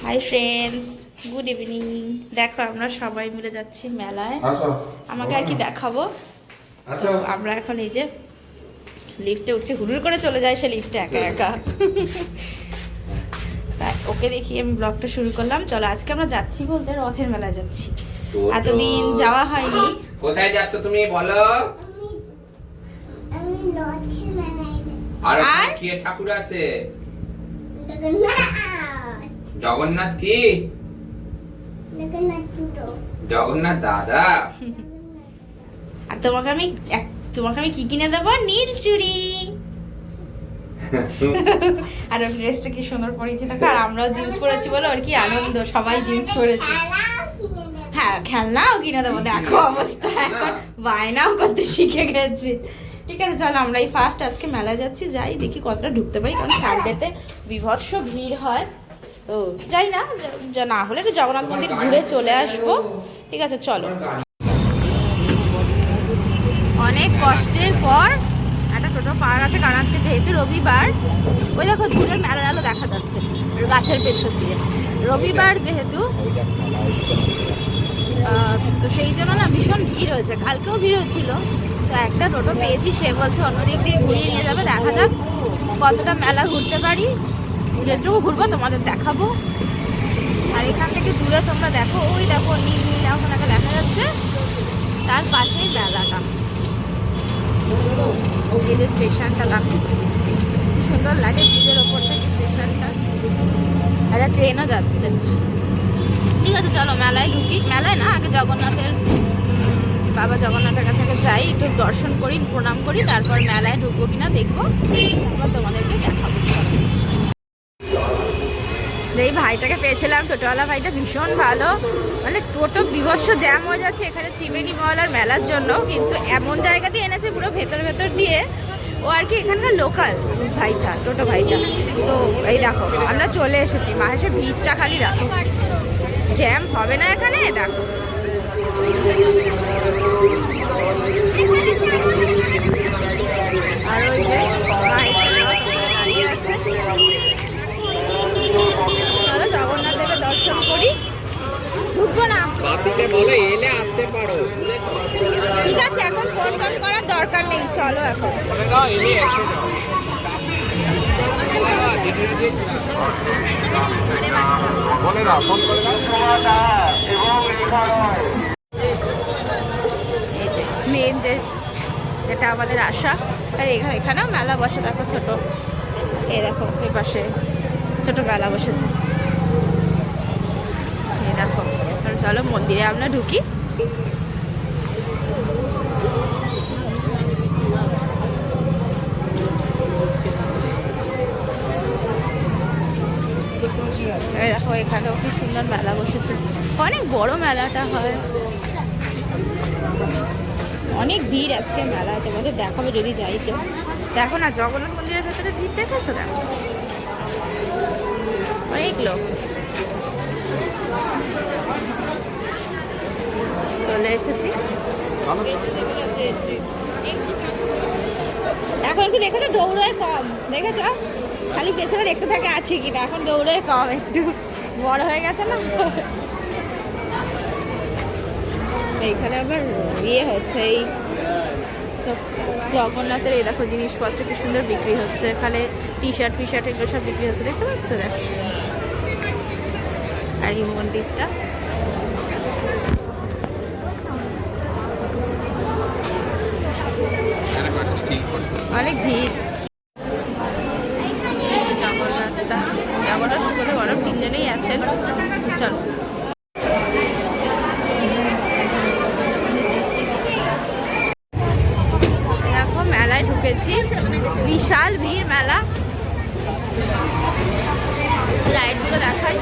Hi friends, good evening. দেখো আমরা সবাই মিলে যাচ্ছি মেলায়। আমাকে আর কি দেখাবো। তো আমরা এখন এই যে লিফটে উঠছি, হুড়ুর করে চলে যায় সে লিফটে একা একা। তাই ওকে দেখিয়ে আমি ব্লগটা শুরু করলাম। চলো আজকে আমরা যাচ্ছি বলতে রথের মেলায় যাচ্ছি। এতদিন যাওয়া হয়নি। কোথায় যাচ্ছ তুমি বলো? আমি রথের মেলায় আর কি ঠাকুর আছে? জগন্নাথ কি? জগন্নাথ দাদা। আর তোমাকে আমি কি কিনে দেবো? নীল চুড়ি। আর ওর ড্রেসটা কি সুন্দর পরেছি দেখো। আর আমরাও জিন্স পরেছি বলে ওর কি আনন্দ, সবাই জিন্স পরেছে। হ্যাঁ, খেলনাও কিনে দেবো। দেখো অবস্থা, এখন বায়নাও করতে শিখে গেছে। ঠিক আছে চলো, আমরা এই ফার্স্ট আজকে মেলায় যাচ্ছি, যাই দেখি কতটা ঢুকতে পারি, কারণ সানডেতে বিভৎস ভিড় হয়। তো যাই না, না হলে একটু জগন্নাথ মন্দির ঘুরে চলে আসবো। ঠিক আছে চলো। অনেক কষ্টের পর একটা টোটো পাওয়া গেছে, কারণ আজকে যেহেতু রবিবার। ওই দেখো দূরে মেলার আলো দেখা যাচ্ছে গাছের পেছন দিয়ে। রবিবার যেহেতু, তো সেই জন্য না ভীষণ ভিড় হয়েছে। কালকেও ভিড় হচ্ছিল। তো একটা টোটো পেয়েছি, সে বলছে অন্যদিক দিয়ে ঘুরিয়ে নিয়ে যাবে। দেখা যাক কতটা মেলা ঘুরতে পারি। যেটুকু ঘুরবো তোমাদের দেখাবো। আর এখান থেকে দূরে তোমরা দেখো, ওই দেখো নীল নীল এখন একটা দেখা যাচ্ছে, তার পাশেই মেলাটা। এই যে স্টেশনটা লাগছে, সুন্দর লাগে ব্রিজের ওপর থেকে স্টেশনটা। একটা ট্রেনও যাচ্ছে। ঠিক আছে চলো মেলায় ঢুকি। মেলায় না, আগে জগন্নাথের বাবা জগন্নাথের কাছে যাই, একটু দর্শন করি, প্রণাম করি, তারপর মেলায় ঢুকবো কিনা দেখবো, তারপর তোমাদেরকে দেখাবো। এই ভাইটাকে পেয়েছিলাম, টোটোওয়ালা ভাইটা ভীষণ ভালো। মানে টোটো বিভৎস জ্যাম হয়ে যাচ্ছে এখানে ত্রিবেণী মহলার মেলার জন্য, কিন্তু এমন জায়গা দিয়ে এনেছে পুরো ভেতর ভেতর দিয়ে। ও আর কি এখানকার লোকাল ভাইটা, টোটো ভাইটা। তো এই দেখো আমরা চলে এসেছি। মাহেশের ভিড়টা খালি রাখো, জ্যাম হবে না এখানে। দেখো আর ওই যে চলো জগন্নাথ দেবের দর্শন করি। ঢুকবো না, বলো এলে আসতে পারো। ঠিক আছে এখন ফোন টোন করার দরকার নেই, চলো এখন। মেন যেটা আমাদের আশা। আর এখানেও মেলা বসে, দেখো ছোট, এই দেখো এই পাশে ছোট মেলা বসেছে। এই দেখো, চলো মন্দিরে আমরা ঢুকি। এই দেখো এখানেও খুব সুন্দর মেলা বসেছে, অনেক বড় মেলাটা হয়। অনেক ভিড় আজকে মেলায়, তোমাদের দেখাবো যদি যাই। তো দেখো না জগন্নাথ মন্দিরের ভেতরে ভিড় দেখেছো? দেখো অনেক লোক। চলে এসেছি এখন। কি দেখেছো দৌড়ায় কম, দেখেছো? খালি পেছনে দেখতে থাকে আছে কিনা। এখন দৌড়ায় কম, একটু বড় হয়ে গেছে না। এইখানে আবার ইয়ে হচ্ছে, এই জগন্নাথের এই দেখো জিনিসপত্র কি সুন্দর বিক্রি হচ্ছে। এখানে টি শার্ট এগুলো সব বিক্রি হচ্ছে, দেখতে পাচ্ছ? দেখো আর এই মন্দিরটা অনেক ভিড়। জগন্নাথ সুবোধে বড় তিনজনেই আছেন। চলো দেখো মেলায় ঢুকেছি, বিশাল ভিড় মেলা। লাইটগুলো দেখাই,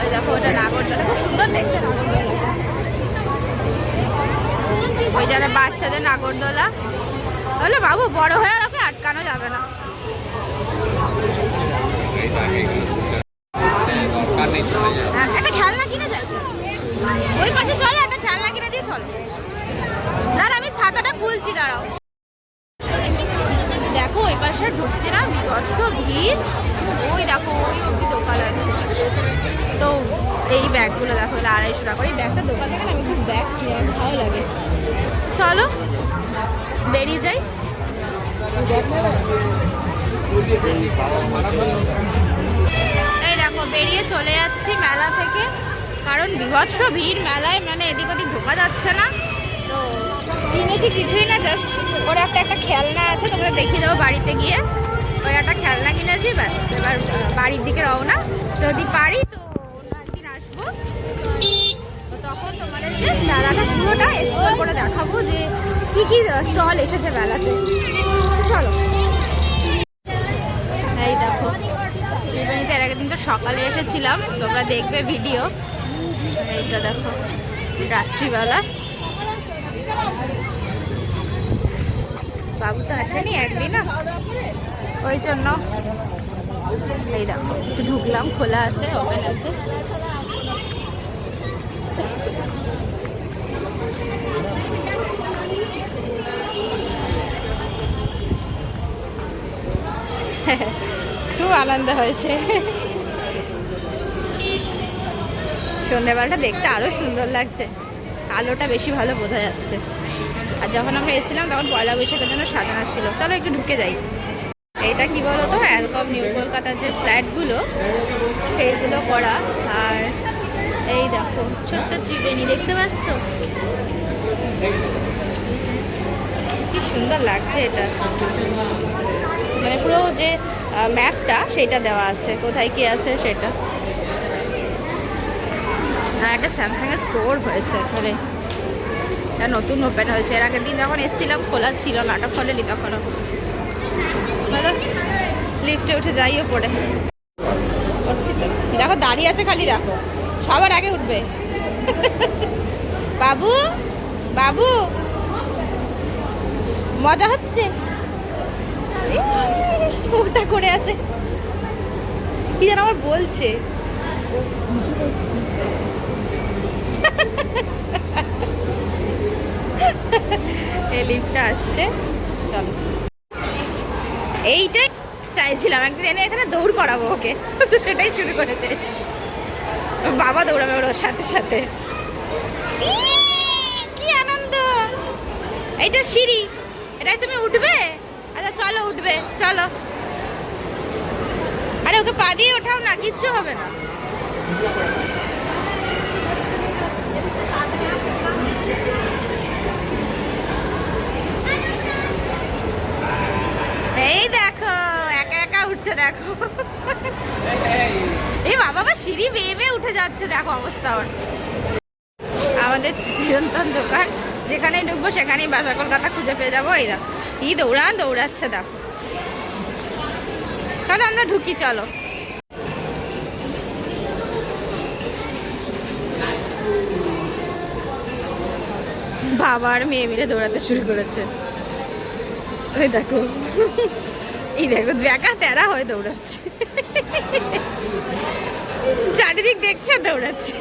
ওই দেখো ওটা নাগরদোলা, খুব সুন্দর দেখতে নাগরদোলা। ওই যারা বাচ্চাদের নাগরদোলা, তাহলে বাবু বড় হয়ে ওকে আটকানো যাবে না। একটা খেলনা কিনে যায়, ওই পাশে চলে একটা খেলনা কিনে দিয়ে চলো। দাঁড়া আমি ছাতাটা খুলছি, দাঁড়াও। দেখো ওই পাশে ঢুকছি না, বিভৎস ভিড়। ওই দেখো এই ব্যাগগুলো দেখো, 250 টাকা করে। এই ব্যাগটা দোকান থেকে আমি খুব ব্যাগ কিনে আমার ভালো লাগে। চলো বেরিয়ে যাই। এই দেখো বেরিয়ে চলে যাচ্ছি মেলা থেকে, কারণ বিভৎস ভিড় মেলায়, মানে এদিক ওদিক ঢোকা যাচ্ছে না। তো কিনেছি কিছুই না, জাস্ট ওর একটা খেলনা আছে, তোমাদের দেখিয়ে দেবো বাড়িতে গিয়ে। ওই একটা খেলনা কিনেছি, ব্যাস এবার বাড়ির দিকে রওনা। যদি পারি তো অন্য একদিন আসবো, তো তখন তোমাদেরকে মেলাটা পুরোটা এক্সপ্লোর করে দেখাবো যে কি কি স্টল এসেছে মেলাতে। চলো। এই দেখো ত্রিবেণীতে এর আগের দিন তো সকালে এসেছিলাম, তোমরা দেখবে ভিডিও। এইটা দেখো রাত্রিবেলা। বাবু তো আসেনি একদিন না, ওই জন্য। এই দেখো একটু ঢুকলাম, খোলা আছে, ওপেন আছে। খুব আনন্দ হয়েছে। সন্ধ্যাবেলাটা দেখতে আরো সুন্দর লাগছে, আলোটা বেশি ভালো বোঝা যাচ্ছে। আর যখন আমরা এসেছিলাম তখন পয়লা বৈশাখের জন্য সাজানো ছিল। চলো একটু ঢুকে যাই। এটা কি বলো তো, অ্যালকম নিউ কলকাতার যে ফ্ল্যাটগুলো সেইগুলো করা। আর এই দেখো ছোট্ট ত্রিবেণী, দেখতে পাচ্ছ কি সুন্দর লাগছে। এটা মানে পুরো যে ম্যাপটা সেটা দেওয়া আছে, কোথায় কি আছে সেটা। আর একটা স্যামসাংয়ের স্টোর হয়েছে এখানে, এটা নতুন ওপেন হয়েছে। এর আগের দিন যখন এসেছিলাম খোলা ছিল না, ওটা খোলেনি তখনও। লিফটে উঠে যাইও পড়ে করছি তো। দেখো দাঁড়িয়ে আছে, খালি দেখো, সবার আগে উঠবে। বাবু বাবু মজা হচ্ছে, ওটা করে আছে কি যেন আমার বলছে। এই লিফটটা আসছে, চলো। এইটাই চাইছিলাম একদিন এনে এখানে দৌড় করাবো ওকে, তো সেটাই শুরু করেছে। বাবা দৌড়াবে ওর সাথে সাথে। কি আনন্দ! এইটা সিঁড়ি, এটাই তুমি উঠবে? আচ্ছা চলো উঠবে, চলো। আরে ওকে পা দিয়ে ওঠাও না, কিচ্ছু হবে না। এই দেখো একা একা উঠছে, দেখো। এই বাবা সিঁড়ি বেয়ে বেয়ে উঠে যাচ্ছে, দেখো অবস্থা ওর। আমাদের চিরন্তন দোকান, যেখানেই ঢুকবো সেখানেই বাজার কলকাতা খুঁজে পেয়ে যাবো। এরা কি দৌড়াচ্ছে দেখো। চলো আমরা ঢুকি, চলো। বাবা আর মেয়ে মিলে দৌড়াতে শুরু করেছে। ওই দেখো, এই দেখো বেকা তেরা হয়ে দৌড়াচ্ছে, চারিদিক দেখছে দৌড়াচ্ছে।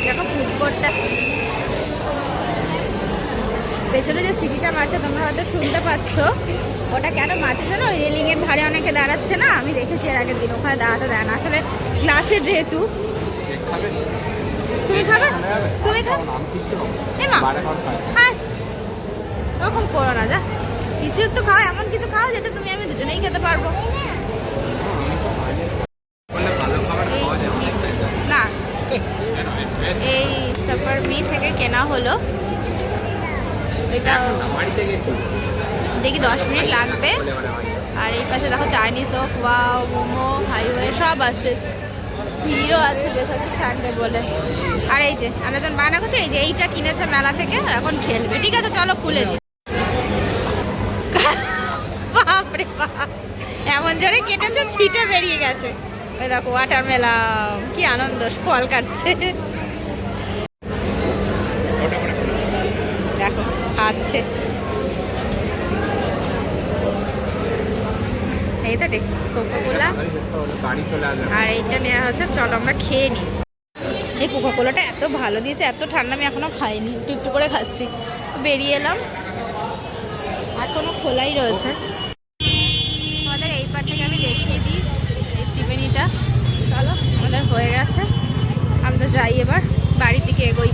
দেখো ফুটবলটা পেছনে যে সিটিটা মারছে তোমরা হয়তো শুনতে পাচ্ছ। ওটা কেন মারছে জানো? ওই রেলিং এর ধারে অনেকে দাঁড়াচ্ছে না, আমি দেখেছি এর আগের দিন। ওখানে দাঁড়াতে দেয় না আসলে, ক্লাসে যেহেতু। তুমি খাবে? তুমি খাবে? হ্যাঁ তখন করো না, যা কিছু একটু খাও, এমন কিছু খাও যেটা তুমি আমি দুজনেই খেতে পারবো। না এই সাপার মি থেকে কেনা হলো, এটা দেখি 10 মিনিট লাগবে। আর এই পাশে দেখো চাইনিজ হোক, ওয়াও, মোমো, হাইওয়ে সব আছে, ভিড়ও আছে যেখানে সানডে বলে। আর এই যে আমরা যখন বায়না করছি, এই যে এইটা কিনেছে মেলা থেকে, এখন খেলবে। ঠিক আছে চলো খুলে দিই। বাপরে বাপ, এমন জোরে কেটেছে ছিটে বেরিয়ে গেছে। ওই দেখো ওয়াটারমেলন, কি আনন্দ, ফল কাটছে। দেখো খাচ্ছে, এই তো কোকাকোলা। আর এইটা নেওয়া হচ্ছে, চলো আমরা খেয়ে নিই। এই কোকাকোলাটা এত ভালো দিয়েছে, এত ঠান্ডা, আমি এখনো খাইনি, একটু একটু করে খাচ্ছি। বেরিয়ে এলাম, এখনো খোলাই রয়েছে। আমাদের এই পার থেকে আমি দেখিয়ে দিই এই ত্রিবেণীটা। চলো আমাদের হয়ে গেছে। যাই এবার বাড়ির দিকে এগোই।